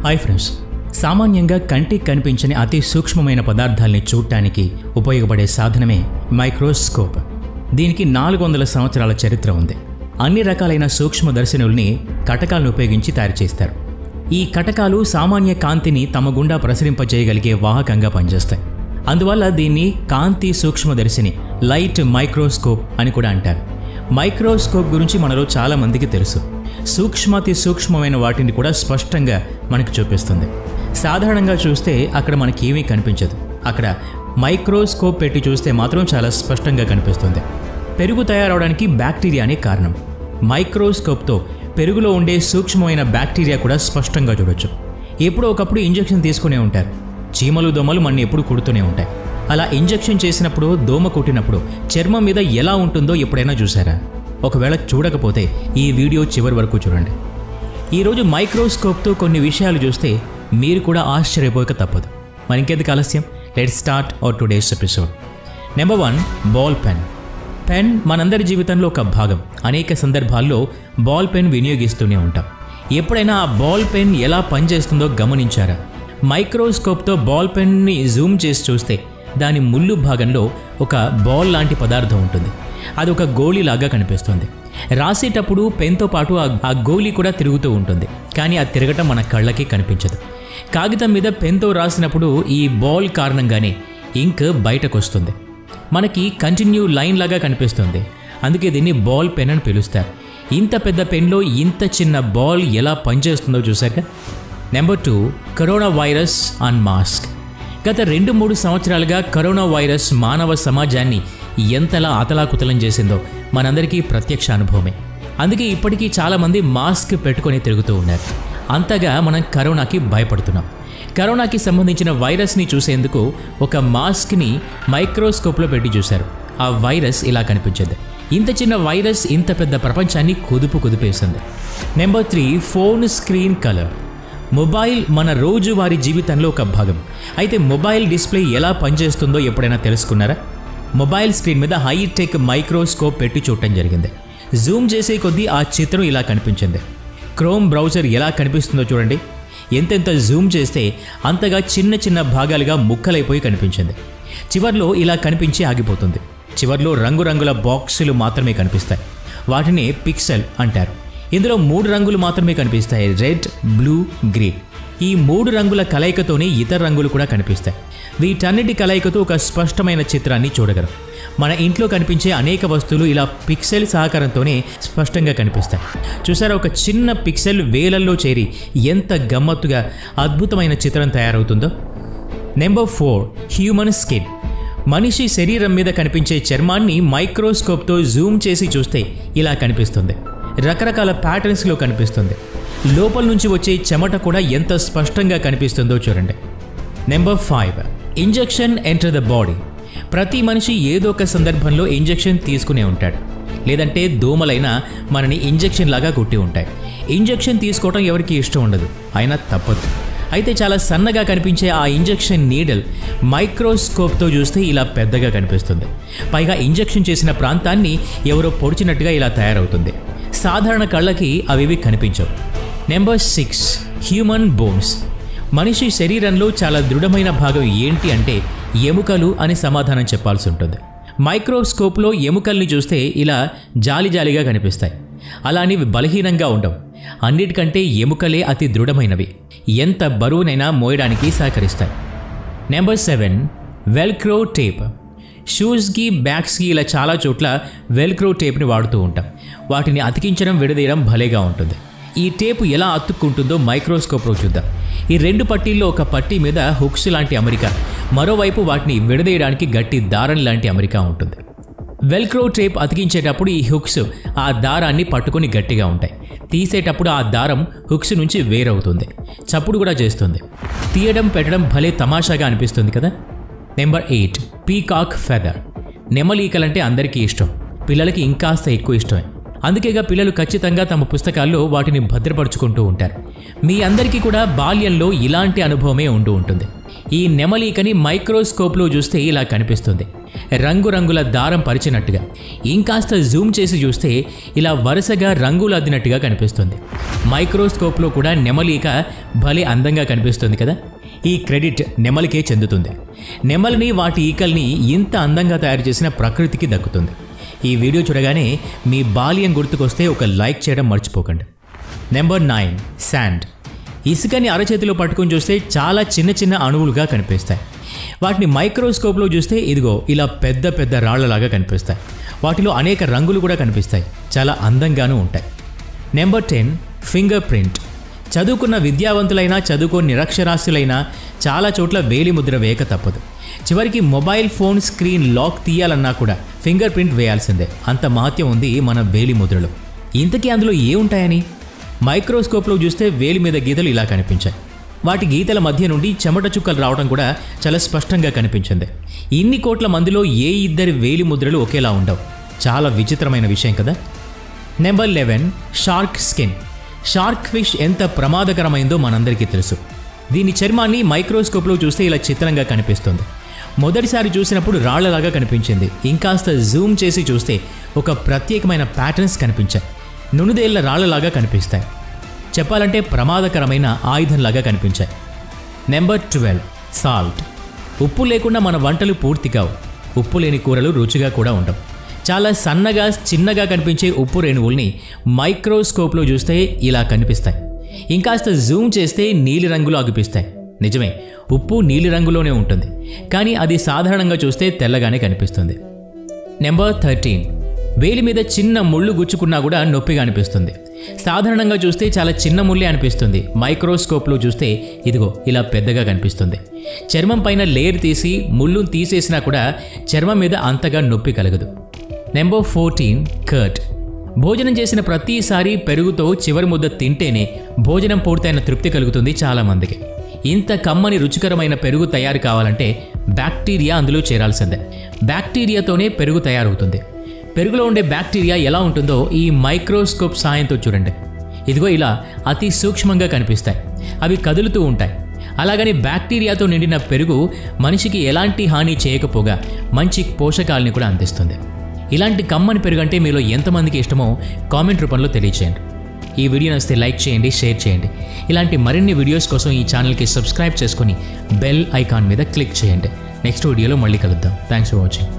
Hi friends, సామాన్యంగా కంటికి కనిపించని అతి సూక్ష్మమైన పదార్థాల్ని చూడటానికి ఉపయోగపడే సాధనమే మైక్రోస్కోప్. దీనికి 400 సంవత్సరాల చరిత్ర ఉంది. అన్ని రకాలైన సూక్ష్మదర్శినుల్ని కటకాలను ఉపయోగించి తయారు చేస్తారు. ఈ కటకాలు సామాన్య కాంతిని తమ గుండా ప్రసరింపజేయగలిగే వాహకంగా పనిచేస్తాయి. అందువల్ల దీన్ని కాంతి సూక్ష్మదర్శిని లైట్ మైక్రోస్కోప్ అని కూడా అంటారు. మైక్రోస్కోప్ గురించి మనలో చాలా మందికి తెలుసు. సూక్ష్మాతి సూక్ష్మమైన వాటిని కూడా స్పష్టంగా మనకు చూపిస్తుంది. సాధారణంగా చూస్తే అక్కడ మనకి ఏమీ కనిపించదు. అక్కడ మైక్రోస్కోప్ పెట్టి చూస్తే మాత్రం చాలా స్పష్టంగా కనిపిస్తుంది. పెరుగు తయారవడానికి బ్యాక్టీరియానే కారణం. మైక్రోస్కోప్తో పెరుగులో ఉండే సూక్ష్మమైన బ్యాక్టీరియా కూడా స్పష్టంగా చూడొచ్చు. ఎప్పుడో ఒకప్పుడు ఇంజెక్షన్ తీసుకునే ఉంటారు. చీమలు దోమలు మన ఎప్పుడు కుడుతూనే ఉంటాయి. అలా ఇంజెక్షన్ చేసినప్పుడు దోమ కుట్టినప్పుడు చర్మం మీద ఎలా ఉంటుందో ఎప్పుడైనా చూసారా? ఒకవేళ చూడకపోతే ఈ వీడియో చివరి వరకు చూడండి. ఈరోజు మైక్రోస్కోప్తో కొన్ని విషయాలు చూస్తే మీరు కూడా ఆశ్చర్యపోక తప్పదు. మరి ఇంకెందుకు ఆలస్యం, let's start our today's episode. Number 1, ball pen. Pen మనందరి జీవితంలో ఒక భాగం. అనేక సందర్భాల్లో బాల్ పెన్ వినియోగిస్తూనే ఉంటాం. ఎప్పుడైనా ఆ బాల్ పెన్ ఎలా పనిచేస్తుందో గమనించారా? మైక్రోస్కోప్తో బాల్ పెన్ని జూమ్ చేసి చూస్తే దాని ముళ్ళు భాగంలో ఒక బాల్ లాంటి పదార్థం ఉంటుంది. అది ఒక గోళీలాగా కనిపిస్తుంది. రాసేటప్పుడు పెన్తో పాటు ఆ గోళీ కూడా తిరుగుతూ ఉంటుంది. కానీ అది తిరగటం మన కళ్ళకి కనిపించదు. కాగితం మీద పెన్తో రాసినప్పుడు ఈ బాల్ కారణంగానే ఇంక్ బయటకు వస్తుంది. మనకి కంటిన్యూ లైన్ లాగా కనిపిస్తుంది. అందుకే దీన్ని బాల్ పెన్ అని పిలుస్తారు. ఇంత పెద్ద పెన్లో ఇంత చిన్న బాల్ ఎలా పనిచేస్తుందో చూశాక. Number 2, corona virus and mask. గత 2-3 సంవత్సరాలుగా కరోనా వైరస్ మానవ సమాజాన్ని ఎంతలా అతలాకుతలం చేసిందో మనందరికీ ప్రత్యక్ష అనుభవమే. అందుకే ఇప్పటికీ చాలామంది మాస్క్ పెట్టుకొని తిరుగుతూ ఉన్నారు. అంతగా మనం కరోనాకి భయపడుతున్నాం. కరోనాకి సంబంధించిన వైరస్ని చూసేందుకు ఒక మాస్క్ని మైక్రోస్కోప్లో పెట్టి చూశారు. ఆ వైరస్ ఇలా కనిపించింది. ఇంత చిన్న వైరస్ ఇంత పెద్ద ప్రపంచాన్ని కుదిపేసింది. Number 3, phone screen colour. Mobile మన రోజువారీ జీవితంలో ఒక భాగం. అయితే మొబైల్ డిస్ప్లే ఎలా పనిచేస్తుందో ఎప్పుడైనా తెలుసుకున్నారా? మొబైల్ స్క్రీన్ మీద హైటెక్ మైక్రోస్కోప్ పెట్టి చూడటం జరిగింది. జూమ్ చేసే కొద్దీ ఆ చిత్రం ఇలా కనిపించింది. క్రోమ్ బ్రౌజర్ ఎలా కనిపిస్తుందో చూడండి. ఎంతెంత జూమ్ చేస్తే అంతగా చిన్న చిన్న భాగాలుగా ముక్కలైపోయి కనిపించింది. చివర్లో ఇలా కనిపించి ఆగిపోతుంది. చివర్లో రంగురంగుల బాక్సులు మాత్రమే కనిపిస్తాయి. వాటిని పిక్సెల్ అంటారు. ఇందులో 3 రంగులు మాత్రమే కనిపిస్తాయి: రెడ్, బ్లూ, గ్రీన్. ఈ 3 రంగుల కలయికతోనే ఇతర రంగులు కూడా కనిపిస్తాయి. వీటన్నిటి కలయికతో ఒక స్పష్టమైన చిత్రాన్ని చూడగలం. మన ఇంట్లో కనిపించే అనేక వస్తువులు ఇలా పిక్సెల్ సహకారంతోనే స్పష్టంగా కనిపిస్తాయి. చూసారా, ఒక చిన్న పిక్సెల్ వేలల్లో చేరి ఎంత గమ్మత్తుగా అద్భుతమైన చిత్రం తయారవుతుందో. Number 4, human skin. మనిషి శరీరం మీద కనిపించే చర్మాన్ని మైక్రోస్కోప్తో జూమ్ చేసి చూస్తే ఇలా కనిపిస్తుంది. రకరకాల ప్యాటర్న్స్లో కనిపిస్తుంది. లోపల నుంచి వచ్చే చెమట కూడా ఎంత స్పష్టంగా కనిపిస్తుందో చూడండి. Number 5, injection enter the body. ప్రతి మనిషి ఏదో ఒక సందర్భంలో ఇంజెక్షన్ తీసుకునే ఉంటాడు. లేదంటే దోమలైనా మనని ఇంజెక్షన్ లాగా కొట్టి ఉంటాయి. ఇంజెక్షన్ తీసుకోవడం ఎవరికి ఇష్టం ఉండదు, అయినా తప్పదు. అయితే చాలా సన్నగా కనిపించే ఆ ఇంజెక్షన్ నీడల్ మైక్రోస్కోప్తో చూస్తే ఇలా పెద్దగా కనిపిస్తుంది. పైగా ఇంజెక్షన్ చేసిన ప్రాంతాన్ని ఎవరో పొడిచినట్టుగా ఇలా తయారవుతుంది. సాధారణ కళ్ళకి అవి కనిపించవు. Number 6, human bones. మనిషి శరీరంలో చాలా దృఢమైన భాగం ఏంటి అంటే ఎముకలు అని సమాధానం చెప్పాల్సి ఉంటుంది. మైక్రోస్కోప్లో ఎముకల్ని చూస్తే ఇలా జాలిజాలిగా కనిపిస్తాయి. అలాని బలహీనంగా ఉండవు. అన్నిటికంటే ఎముకలే అతి దృఢమైనవి. ఎంత బరువునైనా మోయడానికి సహకరిస్తాయి. Number 7, velcro tape. షూస్కి, బ్యాగ్స్కి ఇలా చాలా చోట్ల వెల్క్రో టేప్ని వాడుతూ ఉంటాం. వాటిని అతికించడం, విడదీయడం భలేగా ఉంటుంది. ఈ టేపు ఎలా అతుక్కుంటుందో మైక్రోస్కోప్లో చూద్దాం. ఈ 2 పట్టీల్లో ఒక పట్టీ మీద హుక్స్ లాంటి అమరిక, మరోవైపు వాటిని విడదీయడానికి గట్టి దారం లాంటి అమరిక ఉంటుంది. వెల్క్రో టేప్ అతికించేటప్పుడు ఈ హుక్స్ ఆ దారాన్ని పట్టుకొని గట్టిగా ఉంటాయి. తీసేటప్పుడు ఆ దారం హుక్స్ నుంచి వేరవుతుంది. చప్పుడు కూడా చేస్తుంది. తీయడం, పెట్టడం భలే తమాషాగా అనిపిస్తుంది కదా. Number 8, peacock feather. నెమలీకలంటే అందరికీ ఇష్టం. పిల్లలకి ఇంకాస్త ఎక్కువ ఇష్టమే. అందుకేగా పిల్లలు ఖచ్చితంగా తమ పుస్తకాల్లో వాటిని భద్రపరుచుకుంటూ ఉంటారు. మీ అందరికీ కూడా బాల్యంలో ఇలాంటి అనుభవమే ఉంటుంది. ఈ నెమలీకని మైక్రోస్కోప్లో చూస్తే ఇలా కనిపిస్తుంది, రంగురంగుల దారం పరిచినట్టుగా. ఇంకాస్త జూమ్ చేసి చూస్తే ఇలా వరుసగా రంగులు అద్దినట్టుగా కనిపిస్తుంది. మైక్రోస్కోప్లో కూడా నెమలీక భలే అందంగా కనిపిస్తుంది కదా. ఈ క్రెడిట్ నెమలికే చెందుతుంది. నెమలిని వాటి ఈకల్ని ఇంత అందంగా తయారు చేసిన ప్రకృతికి దక్కుతుంది. ఈ వీడియో చూడగానే మీ బాల్యం గుర్తుకొస్తే ఒక లైక్ చేయడం మర్చిపోకండి. Number 9 sand. ఇసుకని అరచేతిలో పట్టుకొని చూస్తే చాలా చిన్న చిన్న అణువులుగా కనిపిస్తాయి. వాటిని మైక్రోస్కోప్లో చూస్తే ఇదిగో ఇలా పెద్ద పెద్ద రాళ్లలాగా కనిపిస్తాయి. వాటిలో అనేక రంగులు కూడా కనిపిస్తాయి, చాలా అందంగానూ ఉంటాయి. Number 10 finger print. చదువుకున్న విద్యావంతులైనా చదువుకోని నిరక్షరాస్యులైనా చాలా చోట్ల వేలి ముద్ర వేయక తప్పదు. చివరికి మొబైల్ ఫోన్ స్క్రీన్ లాక్ తీయాలన్నా కూడా ఫింగర్ ప్రింట్ వేయాల్సిందే. అంత మహత్యం ఉంది మన వేలి ముద్రలో. ఇంతకీ అందులో ఏముంటాయని? మైక్రోస్కోప్లో చూస్తే వేలి మీద గీతలు ఇలా కనిపించాయి. వాటి గీతల మధ్య నుండి చెమట చుక్కలు రావడం కూడా చాలా స్పష్టంగా కనిపించింది. ఇన్ని కోట్ల మందిలో ఏ ఇద్దరి వేలి ముద్రలు ఒకేలా ఉండవు. చాలా విచిత్రమైన విషయం కదా. Number 11 shark skin. Shark fish ఎంత ప్రమాదకరమైందో మనందరికీ తెలుసు. దీని చర్మాన్ని మైక్రోస్కోప్లో చూస్తే ఇలా చిత్రంగా కనిపిస్తుంది. మొదటిసారి చూసినప్పుడు రాళ్లలాగా కనిపించింది. ఇంకాస్త జూమ్ చేసి చూస్తే ఒక ప్రత్యేకమైన ప్యాటర్న్స్ కనిపించాయి. నునుదేళ్ల రాళ్లలాగా కనిపిస్తాయి. చెప్పాలంటే ప్రమాదకరమైన ఆయుధంలాగా కనిపించాయి. Number 12 salt. ఉప్పు లేకుండా మన వంటలు పూర్తి కావు. ఉప్పు లేని కూరలు రుచిగా కూడా ఉండవు. చాలా సన్నగా చిన్నగా కనిపించే ఉప్పు రేణువుల్ని మైక్రోస్కోప్లో చూస్తే ఇలా కనిపిస్తాయి. ఇంకాస్త జూమ్ చేస్తే నీలిరంగులో అగుపిస్తాయి. నిజమే, ఉప్పు నీలిరంగులోనే ఉంటుంది, కానీ అది సాధారణంగా చూస్తే తెల్లగానే కనిపిస్తుంది. నెంబర్ 13 వేలి మీద చిన్న ముళ్ళు గుచ్చుకున్నా కూడా నొప్పిగా అనిపిస్తుంది. సాధారణంగా చూస్తే చాలా చిన్న ముళ్ళే అనిపిస్తుంది. మైక్రోస్కోప్లో చూస్తే ఇదిగో ఇలా పెద్దగా కనిపిస్తుంది. చర్మం పైన లేయర్ తీసి ముళ్ళును తీసేసినా కూడా చర్మం మీద అంతగా నొప్పి కలగదు. Number 14 curd. భోజనం చేసిన ప్రతిసారి పెరుగుతో చివరి ముద్ద తింటేనే భోజనం పూర్తయిన తృప్తి కలుగుతుంది చాలామందికి. ఇంత కమ్మని రుచికరమైన పెరుగు తయారు కావాలంటే బ్యాక్టీరియా అందులో చేరాల్సిందే. బ్యాక్టీరియాతోనే పెరుగు తయారవుతుంది. పెరుగులో ఉండే బ్యాక్టీరియా ఎలా ఉంటుందో ఈ మైక్రోస్కోప్ సాయంతో చూడండి. ఇదిగో ఇలా అతి సూక్ష్మంగా కనిపిస్తాయి. అవి కదులుతూ ఉంటాయి. అలాగని బ్యాక్టీరియాతో నిండిన పెరుగు మనిషికి ఎలాంటి హాని చేయకపోగా మంచి పోషకాలని కూడా అందిస్తుంది. ఇలాంటి కమ్మని పెరుగు అంటే మీలో ఎంతమందికి ఇష్టమో కామెంట్ రూపంలో తెలియచేయండి. ఈ వీడియో నచ్చితే లైక్ చేయండి, షేర్ చేయండి. ఇలాంటి మరిన్ని వీడియోస్ కోసం ఈ ఛానల్కి సబ్స్క్రైబ్ చేసుకొని బెల్ ఐకాన్ మీద క్లిక్ చేయండి. నెక్స్ట్ వీడియోలో మళ్ళీ కలుద్దాం. Thanks for watching.